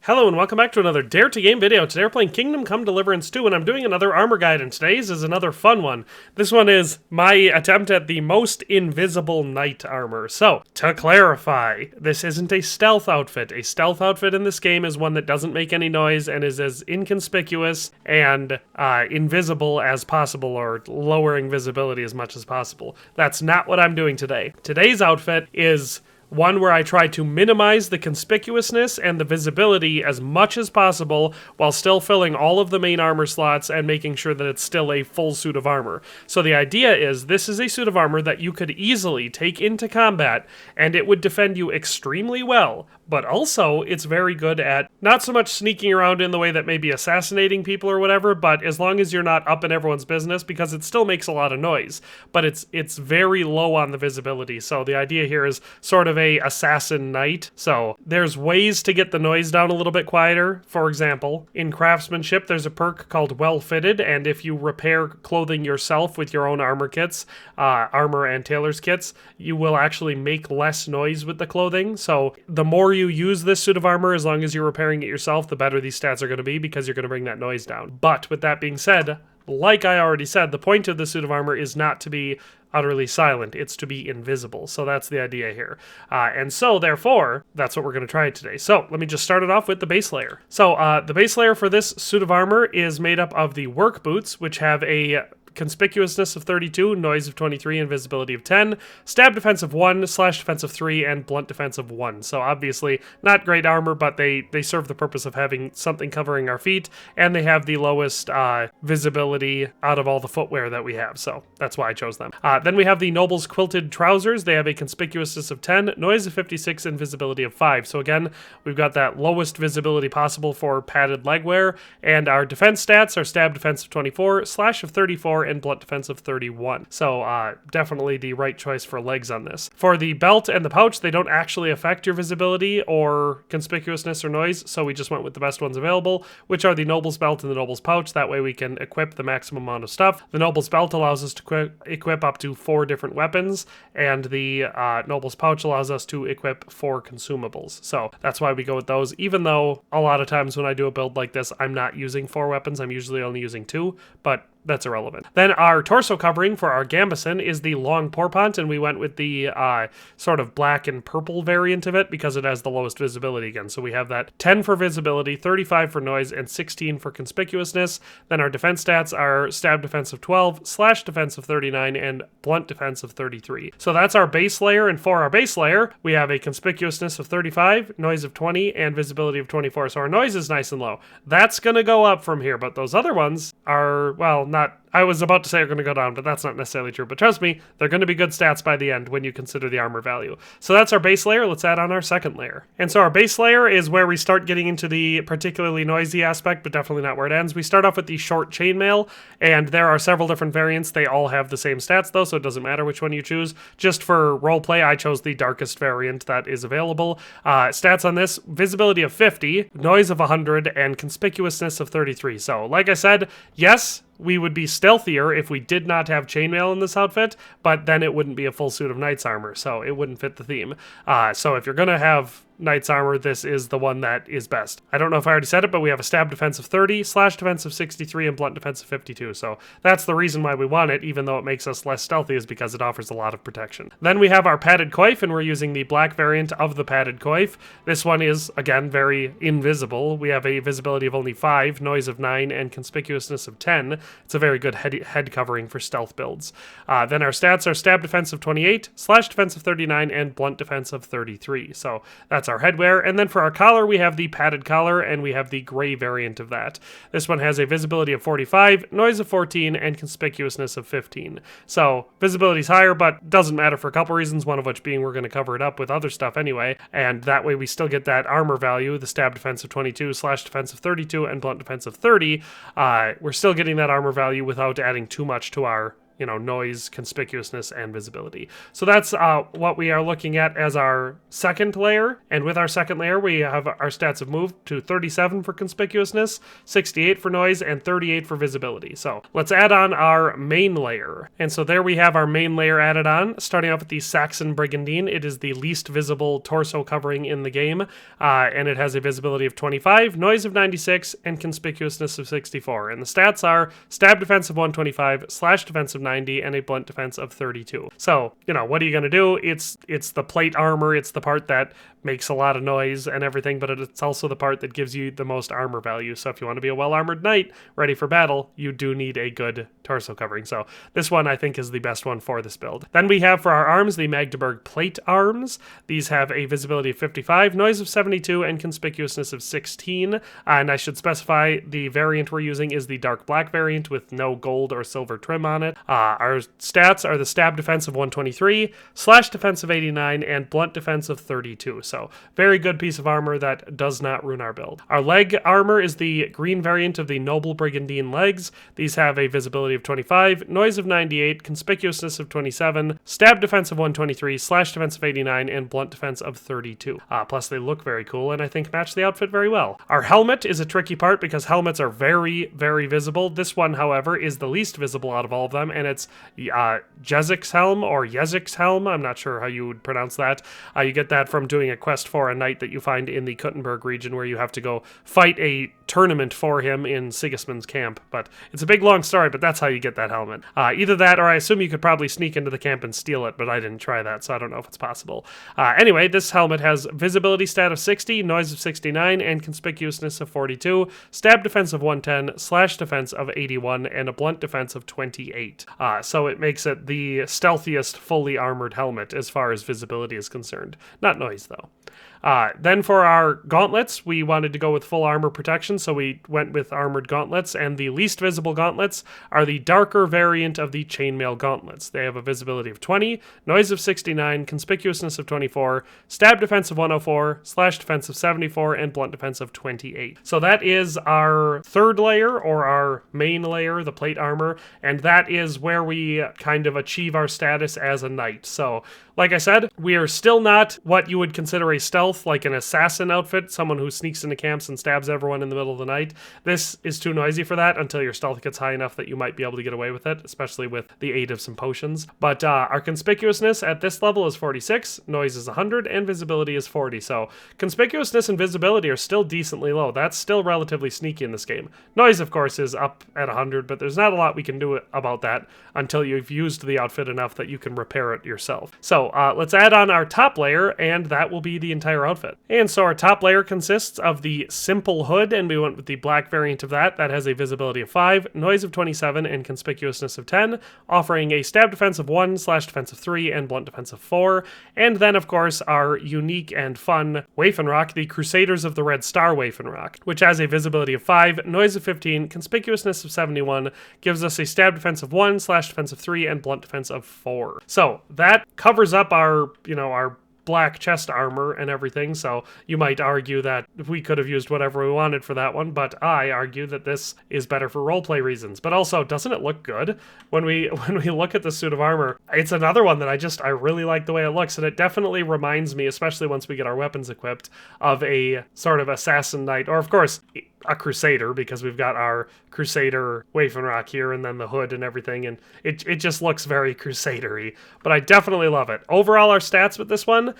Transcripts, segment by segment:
Hello and welcome back to another Dare to Game video. Today we're playing Kingdom Come Deliverance 2 and I'm doing another armor guide, and today's is another fun one. This one is my attempt at the most invisible knight armor. So, to clarify, this isn't a stealth outfit. A stealth outfit in this game is one that doesn't make any noise and is as inconspicuous and invisible as possible, or lowering visibility as much as possible. That's not what I'm doing today. Today's outfit is one where I try to minimize the conspicuousness and the visibility as much as possible while still filling all of the main armor slots and making sure that it's still a full suit of armor. So the idea is this is a suit of armor that you could easily take into combat and it would defend you extremely well, but also it's very good at not so much sneaking around in the way that maybe assassinating people or whatever, but as long as you're not up in everyone's business, because it still makes a lot of noise, but it's very low on the visibility. So the idea here is sort of a assassin knight. So there's ways to get the noise down a little bit quieter. For example, in craftsmanship, there's a perk called Well Fitted, and if you repair clothing yourself with your own armor kits, armor and tailor's kits, you will actually make less noise with the clothing. So the more you use this suit of armor, as long as you're repairing it yourself, the better these stats are going to be, because you're going to bring that noise down. But with that being said, like I already said, the point of the suit of armor is not to be utterly silent, it's to be invisible. So that's the idea here. And so therefore, that's what we're going to try today. So let me just start it off with the base layer. So the base layer for this suit of armor is made up of the work boots, which have a conspicuousness of 32, noise of 23, and visibility of 10, stab defense of 1, slash defense of 3, and blunt defense of 1. So obviously not great armor, but they serve the purpose of having something covering our feet, and they have the lowest visibility out of all the footwear that we have, so that's why I chose them. Then we have the Noble's quilted trousers. They have a conspicuousness of 10, noise of 56, and visibility of 5. So again, we've got that lowest visibility possible for padded legwear, and our defense stats are stab defense of 24, slash of 34, and blunt defense of 31. So definitely the right choice for legs on this. For the belt and the pouch, they don't actually affect your visibility or conspicuousness or noise, so we just went with the best ones available, which are the Noble's belt and the Noble's pouch. That way we can equip the maximum amount of stuff. The Noble's belt allows us to equip up to 4 different weapons, and the Noble's pouch allows us to equip 4 consumables. So that's why we go with those, even though a lot of times when I do a build like this, I'm not using 4 weapons. I'm usually only using 2, but that's irrelevant. Then our torso covering for our gambeson is the long porpont, and we went with the sort of black and purple variant of it because it has the lowest visibility again. So we have that 10 for visibility, 35 for noise, and 16 for conspicuousness. Then our defense stats are stab defense of 12, slash defense of 39, and blunt defense of 33. So that's our base layer, and for our base layer, we have a conspicuousness of 35, noise of 20, and visibility of 24. So our noise is nice and low. That's going to go up from here, but those other ones are, well, not, I was about to say are going to go down, but that's not necessarily true. But trust me, they're going to be good stats by the end when you consider the armor value. So that's our base layer. Let's add on our second layer. And so our base layer is where we start getting into the particularly noisy aspect, but definitely not where it ends. We start off with the short chainmail, and there are several different variants. They all have the same stats though, so it doesn't matter which one you choose. Just for roleplay, I chose the darkest variant that is available. Stats on this, visibility of 50, noise of 100, and conspicuousness of 33. So like I said, yes, we would be stealthier if we did not have chainmail in this outfit, but then it wouldn't be a full suit of knight's armor, so it wouldn't fit the theme. So if you're gonna have knight's armor, this is the one that is best. I don't know if I already said it, but we have a stab defense of 30, slash defense of 63, and blunt defense of 52. So that's the reason why we want it, even though it makes us less stealthy, is because it offers a lot of protection. Then we have our padded coif, and we're using the black variant of the padded coif. This one is, again, very invisible. We have a visibility of only 5, noise of 9, and conspicuousness of 10. It's a very good head covering for stealth builds. Then our stats are stab defense of 28, slash defense of 39, and blunt defense of 33. So that's our headwear. And then for our collar, we have the padded collar, and we have the gray variant of that. This one has a visibility of 45, noise of 14, and conspicuousness of 15. So visibility is higher, but doesn't matter for a couple reasons, one of which being we're going to cover it up with other stuff anyway, and that way we still get that armor value, the stab defense of 22, slash defense of 32, and blunt defense of 30. We're still getting that armor value without adding too much to our noise, conspicuousness, and visibility. So that's what we are looking at as our second layer. And with our second layer, we have our stats have moved to 37 for conspicuousness, 68 for noise, and 38 for visibility. So let's add on our main layer. And so there we have our main layer added on, starting off with the Saxon Brigandine. It is the least visible torso covering in the game, and it has a visibility of 25, noise of 96, and conspicuousness of 64. And the stats are stab defense of 125, slash defense of 90, and a blunt defense of 32. So, what are you going to do? It's the plate armor. It's the part that makes a lot of noise and everything, but it's also the part that gives you the most armor value. So if you want to be a well-armored knight ready for battle, you do need a good torso covering. So this one I think is the best one for this build. Then we have for our arms the Magdeburg plate arms. These have a visibility of 55, noise of 72, and conspicuousness of 16. And I should specify the variant we're using is the dark black variant with no gold or silver trim on it. Our stats are the stab defense of 123, slash defense of 89, and blunt defense of 32. So very good piece of armor that does not ruin our build. Our leg armor is the green variant of the Noble Brigandine legs. These have a visibility of 25, noise of 98, conspicuousness of 27, stab defense of 123, slash defense of 89, and blunt defense of 32. Plus they look very cool and I think match the outfit very well. Our helmet is a tricky part because helmets are very, very visible. This one, however, is the least visible out of all of them, and it's Jezik's helm or Yezik's helm. I'm not sure how you would pronounce that. You get that from doing a quest for a knight that you find in the Kuttenberg region where you have to go fight a tournament for him in Sigismund's camp. But it's a big long story, but that's how you get that helmet. Either that or I assume you could probably sneak into the camp and steal it, but I didn't try that, so I don't know if it's possible. Anyway, this helmet has visibility stat of 60, noise of 69, and conspicuousness of 42, stab defense of 110, slash defense of 81, and a blunt defense of 28. So it makes it the stealthiest fully armored helmet as far as visibility is concerned. Not noise, though. Then for our gauntlets, we wanted to go with full armor protection, so we went with armored gauntlets, and the least visible gauntlets are the darker variant of the chainmail gauntlets. They have a visibility of 20, noise of 69, conspicuousness of 24, stab defense of 104, slash defense of 74, and blunt defense of 28. So that is our third layer, or our main layer, the plate armor, and that is where we kind of achieve our status as a knight. So, like I said, we are still not what you would consider a stealth, like an assassin outfit, someone who sneaks into camps and stabs everyone in the middle of the night. This is too noisy for that until your stealth gets high enough that you might be able to get away with it, especially with the aid of some potions. But our conspicuousness at this level is 46, noise is 100, and visibility is 40. So conspicuousness and visibility are still decently low. That's still relatively sneaky in this game. Noise, of course, is up at 100, but there's not a lot we can do about that until you've used the outfit enough that you can repair it yourself. So let's add on our top layer, and that will be the entire outfit. And so our top layer consists of the simple hood, and we went with the black variant of that. That has a visibility of 5, noise of 27, and conspicuousness of 10, offering a stab defense of 1, slash defense of 3, and blunt defense of 4. And then, of course, our unique and fun Waffenrock, the Crusaders of the Red Star Waffenrock, which has a visibility of 5, noise of 15, conspicuousness of 71, gives us a stab defense of 1, slash defense of 3, and blunt defense of 4. So that covers up our black chest armor and everything, so you might argue that we could have used whatever we wanted for that one, but I argue that this is better for roleplay reasons. But also, doesn't it look good? When we look at the suit of armor, it's another one that I really like the way it looks, and it definitely reminds me, especially once we get our weapons equipped, of a sort of assassin knight, or of course, a crusader, because we've got our Crusader Waffenrock here and then the hood and everything, and it just looks very crusadery, but I definitely love it. Overall, our stats with this one,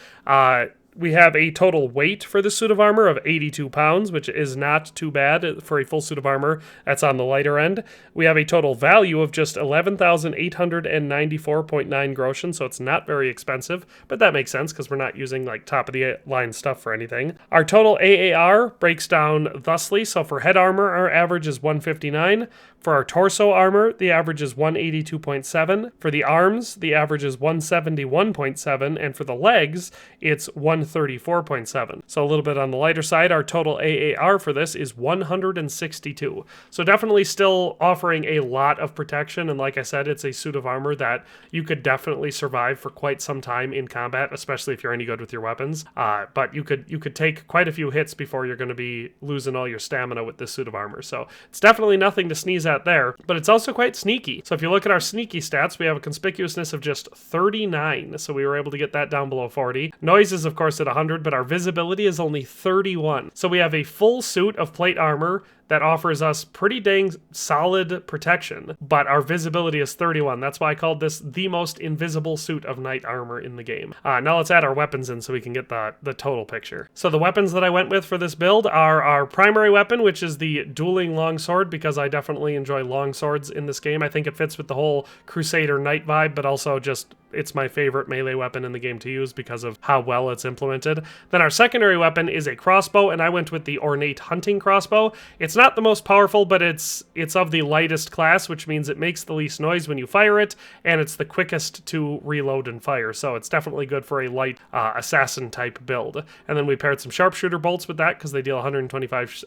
we have a total weight for the suit of armor of 82 pounds, which is not too bad for a full suit of armor. That's on the lighter end. We have a total value of just 11,894.9 groschen, so it's not very expensive, but that makes sense because we're not using like top of the line stuff for anything. Our total AAR breaks down thusly. So for head armor, our average is 159. For our torso armor, the average is 182.7. For the arms, the average is 171.7. And for the legs, it's 130. 34.7. So a little bit on the lighter side. Our total AAR for this is 162. So definitely still offering a lot of protection, and like I said, it's a suit of armor that you could definitely survive for quite some time in combat, especially if you're any good with your weapons. But you could take quite a few hits before you're going to be losing all your stamina with this suit of armor. So it's definitely nothing to sneeze at there, but it's also quite sneaky. So if you look at our sneaky stats, we have a conspicuousness of just 39, so we were able to get that down below 40. Noise is of course at 100, but our visibility is only 31. So we have a full suit of plate armor that offers us pretty dang solid protection, but our visibility is 31. That's why I called this the most invisible suit of knight armor in the game. Now let's add our weapons in so we can get the total picture. So the weapons that I went with for this build are our primary weapon, which is the dueling longsword, because I definitely enjoy longswords in this game. I think it fits with the whole Crusader Knight vibe, but also just it's my favorite melee weapon in the game to use because of how well it's implemented. Then our secondary weapon is a crossbow, and I went with the ornate hunting crossbow. It's not the most powerful, but it's of the lightest class, which means it makes the least noise when you fire it, and it's the quickest to reload and fire. So it's definitely good for a light assassin type build. And then we paired some sharpshooter bolts with that because they deal 125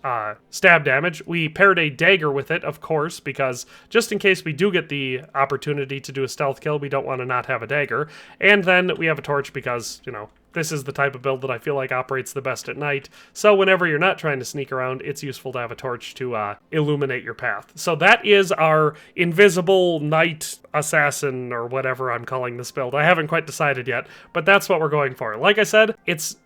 stab damage. We paired a dagger with it, of course, because just in case we do get the opportunity to do a stealth kill, we don't want to not have a dagger. And then we have a torch because, you know, this is the type of build that I feel like operates the best at night. So whenever you're not trying to sneak around, it's useful to have a torch to illuminate your path. So that is our invisible knight assassin, or whatever I'm calling this build. I haven't quite decided yet, but that's what we're going for. Like I said,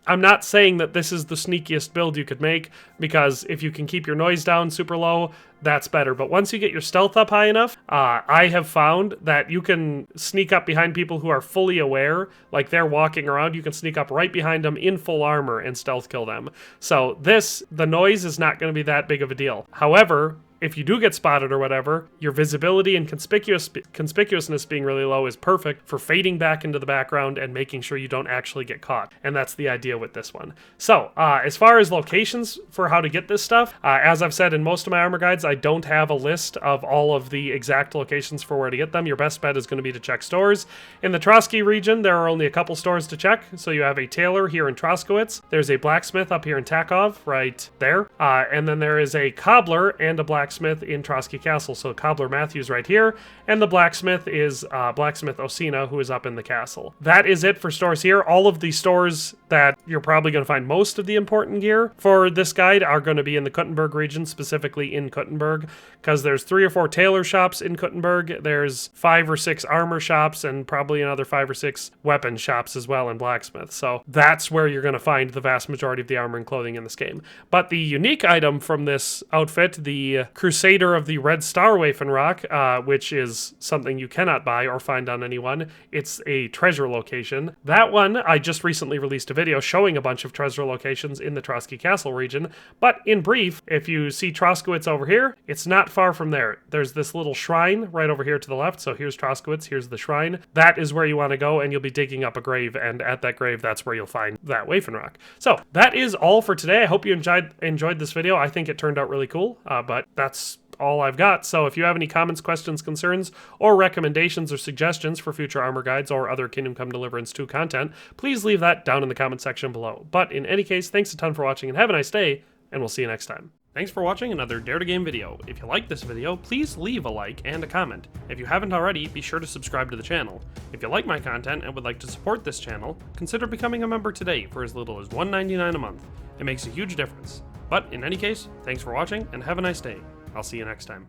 I'm not saying that this is the sneakiest build you could make, because if you can keep your noise down super low, that's better. But once you get your stealth up high enough, I have found that you can sneak up behind people who are fully aware, like they're walking around, you can sneak up right behind them in full armor and stealth kill them. So the noise is not going to be that big of a deal. However, if you do get spotted or whatever, your visibility and conspicuousness being really low is perfect for fading back into the background and making sure you don't actually get caught. And that's the idea with this one. So, as far as locations for how to get this stuff, as I've said in most of my armor guides, I don't have a list of all of the exact locations for where to get them. Your best bet is going to be to check stores. In the Trotsky region, there are only a couple stores to check. So you have a tailor here in Troskowitz. There's a blacksmith up here in Takov, right there. And then there is a cobbler and a blacksmith in Trotsky Castle. So Cobbler Matthews right here, and the blacksmith is Blacksmith Osina, who is up in the castle. That is it for stores here. All of the stores that you're probably going to find most of the important gear for this guide are going to be in the Kuttenberg region, specifically in Kuttenberg, because there's 3 or 4 tailor shops in Kuttenberg. There's 5 or 6 armor shops, and probably another 5 or 6 weapon shops as well in blacksmith. So that's where you're going to find the vast majority of the armor and clothing in this game. But the unique item from this outfit, the Crusader of the Red Star Waffenrock, which is something you cannot buy or find on anyone. It's a treasure location. That one, I just recently released a video showing a bunch of treasure locations in the Trotsky Castle region, but in brief, if you see Troskowitz over here, it's not far from there. There's this little shrine right over here to the left, so here's Troskowitz, here's the shrine. That is where you want to go, and you'll be digging up a grave, and at that grave, that's where you'll find that Waffenrock. So, that is all for today. I hope you enjoyed this video. I think it turned out really cool, but that's all I've got. So if you have any comments, questions, concerns, or recommendations or suggestions for future armor guides or other Kingdom Come Deliverance 2 content, please leave that down in the comment section below. But in any case, thanks a ton for watching and have a nice day, and we'll see you next time. Thanks for watching another Dare to Game video. If you liked this video, please leave a like and a comment. If you haven't already, be sure to subscribe to the channel. If you like my content and would like to support this channel, consider becoming a member today for as little as $1.99 a month. It makes a huge difference. But in any case, thanks for watching and have a nice day. I'll see you next time.